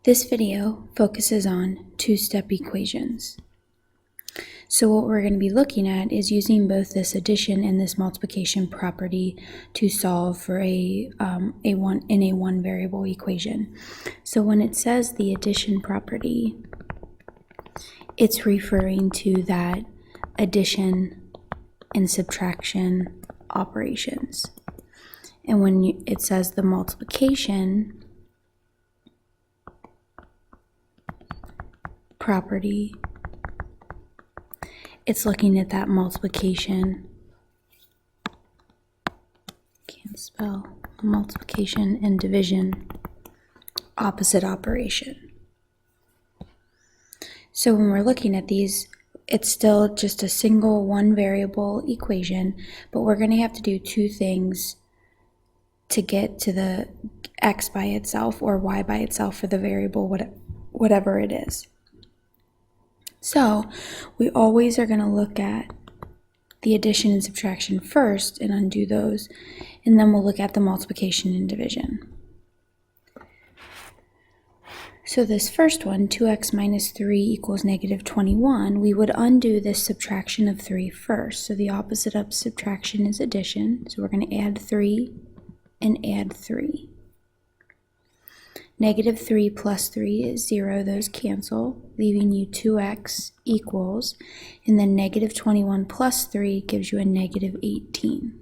This video focuses on two-step equations. So what we're going to be looking at is using both this addition and this multiplication property to solve for a one variable equation. So when it says the addition property, it's referring to that addition and subtraction operations. And when it says the multiplication property, it's looking at that multiplication, can't spell, multiplication and division opposite operation. So when we're looking at these, it's still just a single one variable equation, but we're going to have to do two things to get to the x by itself or y by itself for the variable, whatever it is. So we always are going to look at the addition and subtraction first and undo those, and then we'll look at the multiplication and division. So this first one, 2x minus 3 equals negative 21, we would undo this subtraction of 3 first. So the opposite of subtraction is addition, so we're going to add 3 and add 3. Negative 3 plus 3 is 0, those cancel, leaving you 2x equals, and then negative 21 plus 3 gives you a negative 18.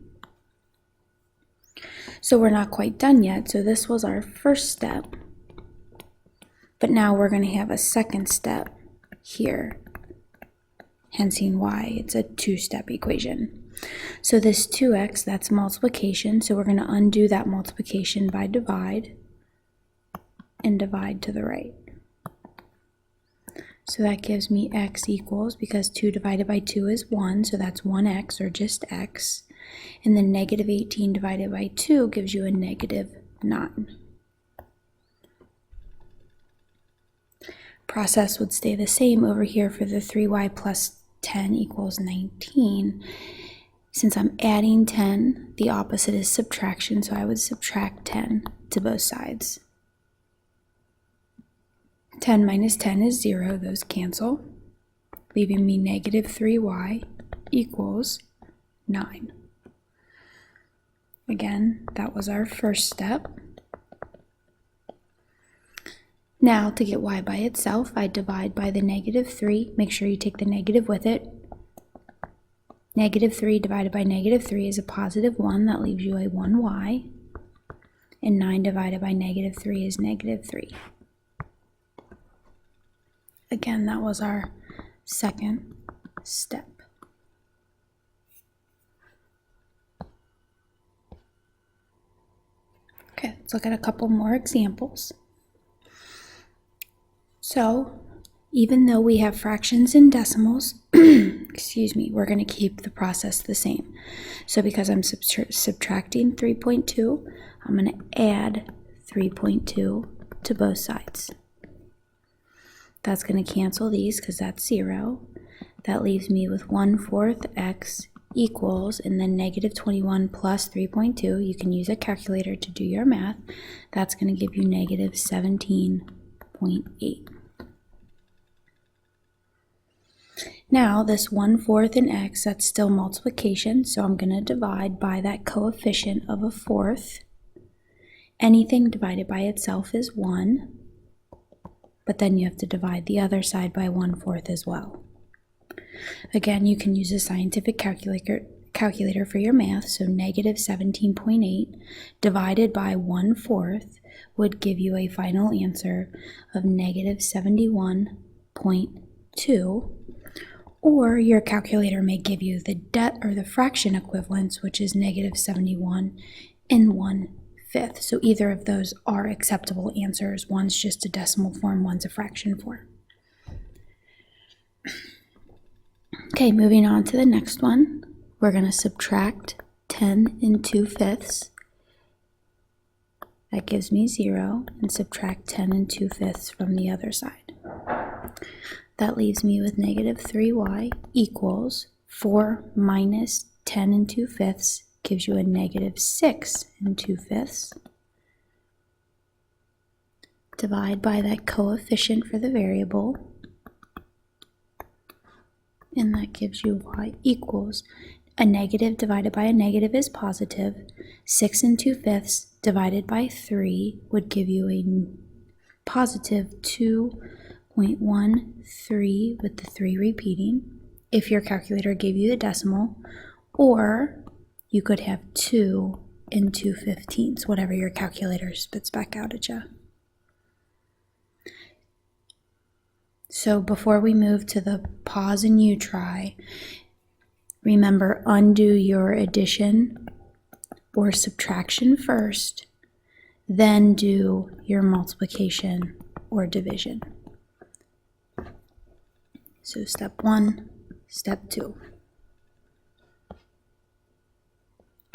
So we're not quite done yet, so this was our first step, but now we're going to have a second step here, hence why it's a two-step equation. So this 2x, that's multiplication, so we're going to undo that multiplication by divide, and divide to the right. So that gives me x equals, because 2 divided by 2 is 1, so that's 1x or just x. And then negative 18 divided by 2 gives you a negative 9. Process would stay the same over here for the 3y plus 10 equals 19. Since I'm adding 10, the opposite is subtraction, so I would subtract 10 to both sides. 10 minus 10 is 0, those cancel, leaving me negative 3y equals 9. Again, that was our first step. Now, to get y by itself, I divide by the negative 3. Make sure you take the negative with it. Negative 3 divided by negative 3 is a positive 1. That leaves you a 1y. And 9 divided by negative 3 is negative 3. Again, that was our second step. Okay, let's look at a couple more examples. So, even though we have fractions and decimals, excuse me, we're going to keep the process the same. So because I'm subtracting 3.2, I'm going to add 3.2 to both sides. That's going to cancel these because that's 0. That leaves me with 1/4 x equals, and then negative 21 plus 3.2. You can use a calculator to do your math. That's going to give you negative 17.8. Now this 1/4 in x, that's still multiplication, so I'm going to divide by that coefficient of a fourth. Anything divided by itself is 1. But then you have to divide the other side by 1/4 as well. Again, you can use a scientific calculator for your math, so negative 17.8 divided by 1/4 would give you a final answer of negative 71.2, or your calculator may give you the fraction equivalence, which is negative 71 and 1/5. So either of those are acceptable answers. One's just a decimal form, one's a fraction form. Okay, moving on to the next one. We're going to subtract 10 and 2/5. That gives me 0, and subtract 10 and 2/5 from the other side. That leaves me with negative 3y equals 4 minus 10 and 2/5 gives you a negative 6 and 2/5. divide by that coefficient for the variable, and that gives you y equals a negative divided by a negative is positive. 6 2/5 divided by 3 would give you a positive 2.13 with the 3 repeating if your calculator gave you the decimal, or you could have 2 2/15, whatever your calculator spits back out at you. So before we move to the pause and you try, remember, undo your addition or subtraction first, then do your multiplication or division. So step 1, step 2.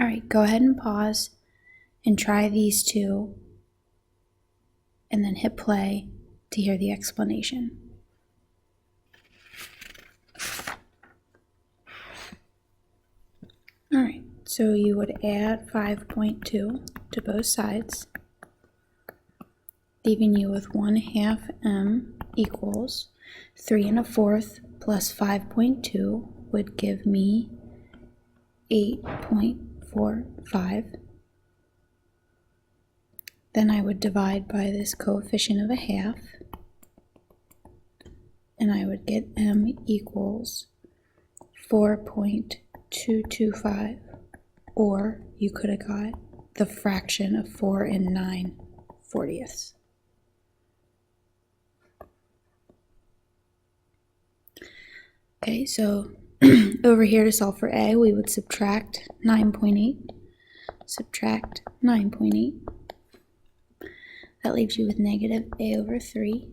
All right, go ahead and pause and try these two, and then hit play to hear the explanation. All right, so you would add 5.2 to both sides, leaving you with 1/2 m equals 3 1/4 plus 5.2 would give me 8.45. Then I would divide by this coefficient of a half, and I would get m equals 4.225, or you could have got the fraction of 4 9/40. Okay, so over here to solve for a, we would subtract 9.8, subtract 9.8. That leaves you with negative a over 3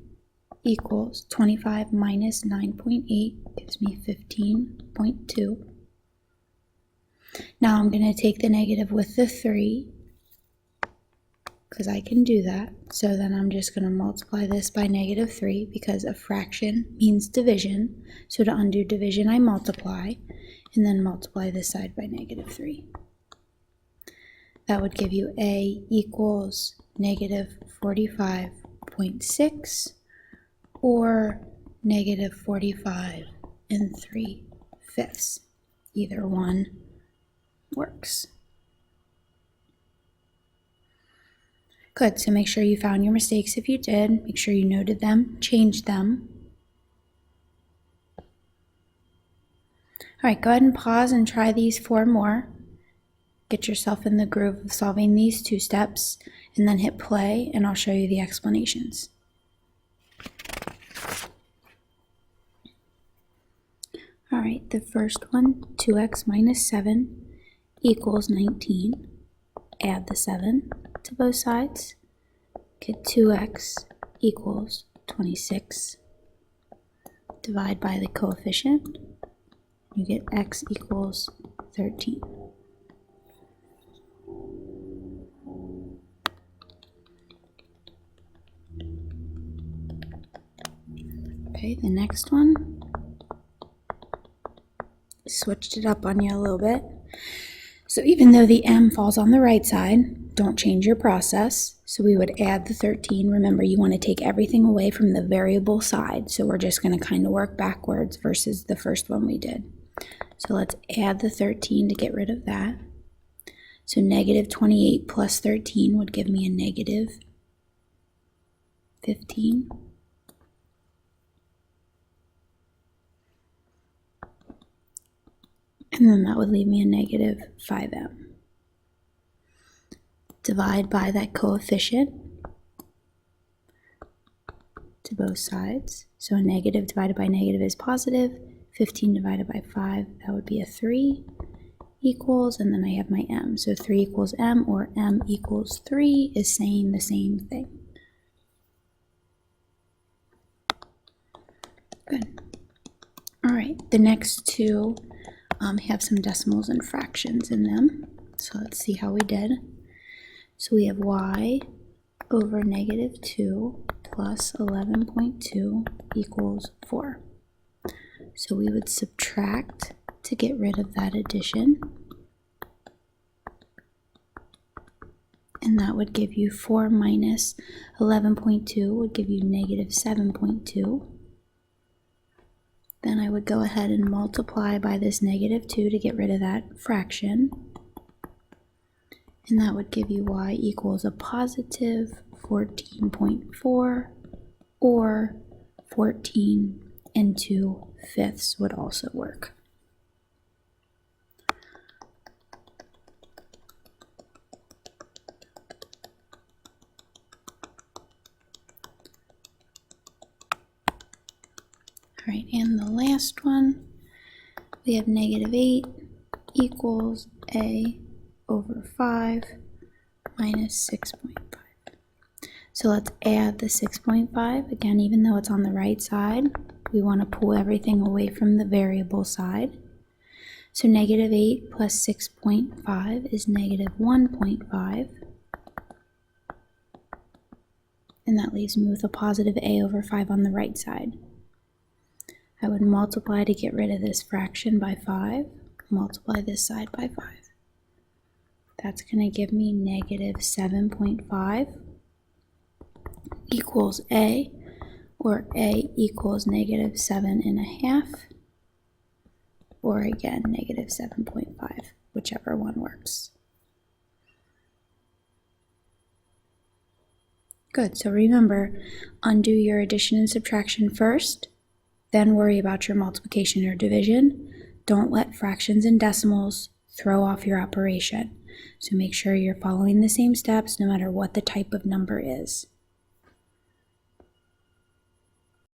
equals 25 minus 9.8 gives me 15.2. Now I'm going to take the negative with the 3 because I can do that. So then I'm just going to multiply this by negative 3 because a fraction means division. So to undo division, I multiply and then multiply this side by negative 3. That would give you a equals negative 45.6 or negative 45 3/5. Either one works. Good, so make sure you found your mistakes if you did. Make sure you noted them, changed them. All right, go ahead and pause and try these 4 more. Get yourself in the groove of solving these 2 steps, and then hit play, and I'll show you the explanations. All right, the first one, 2x minus 7 equals 19. Add the 7 to both sides. Get 2x equals 26. Divide by the coefficient. You get x equals 13. Okay, the next one, switched it up on you a little bit. So even though the m falls on the right side, don't change your process. So we would add the 13. Remember, you want to take everything away from the variable side. So we're just going to kind of work backwards versus the first one we did. So let's add the 13 to get rid of that. So negative 28 plus 13 would give me a negative 15. And then that would leave me a negative 5m. Divide by that coefficient to both sides. So a negative divided by negative is positive. 15 divided by 5, that would be a 3 equals, and then I have my m. So 3 equals m, or m equals 3 is saying the same thing. Good. All right, the next two have some decimals and fractions in them. So let's see how we did. So we have y over negative 2 plus 11.2 equals 4. So we would subtract to get rid of that addition. and that would give you 4 minus 11.2 would give you negative 7.2. Then I would go ahead and multiply by this negative 2 to get rid of that fraction. And that would give you y equals a positive 14.4, or 14 and 2/5 would also work. All right, and the last one, we have negative 8 equals a over 5 minus 6.5. So let's add the 6.5. Again, even though it's on the right side, we want to pull everything away from the variable side. So negative 8 plus 6.5 is negative 1.5. And that leaves me with a positive a over 5 on the right side. I would multiply to get rid of this fraction by 5, multiply this side by 5. That's going to give me negative 7.5 equals a, or a equals negative 7.5, or again, negative 7.5, whichever one works. Good, so remember, undo your addition and subtraction first, then worry about your multiplication or division. Don't let fractions and decimals throw off your operation. So make sure you're following the same steps no matter what the type of number is.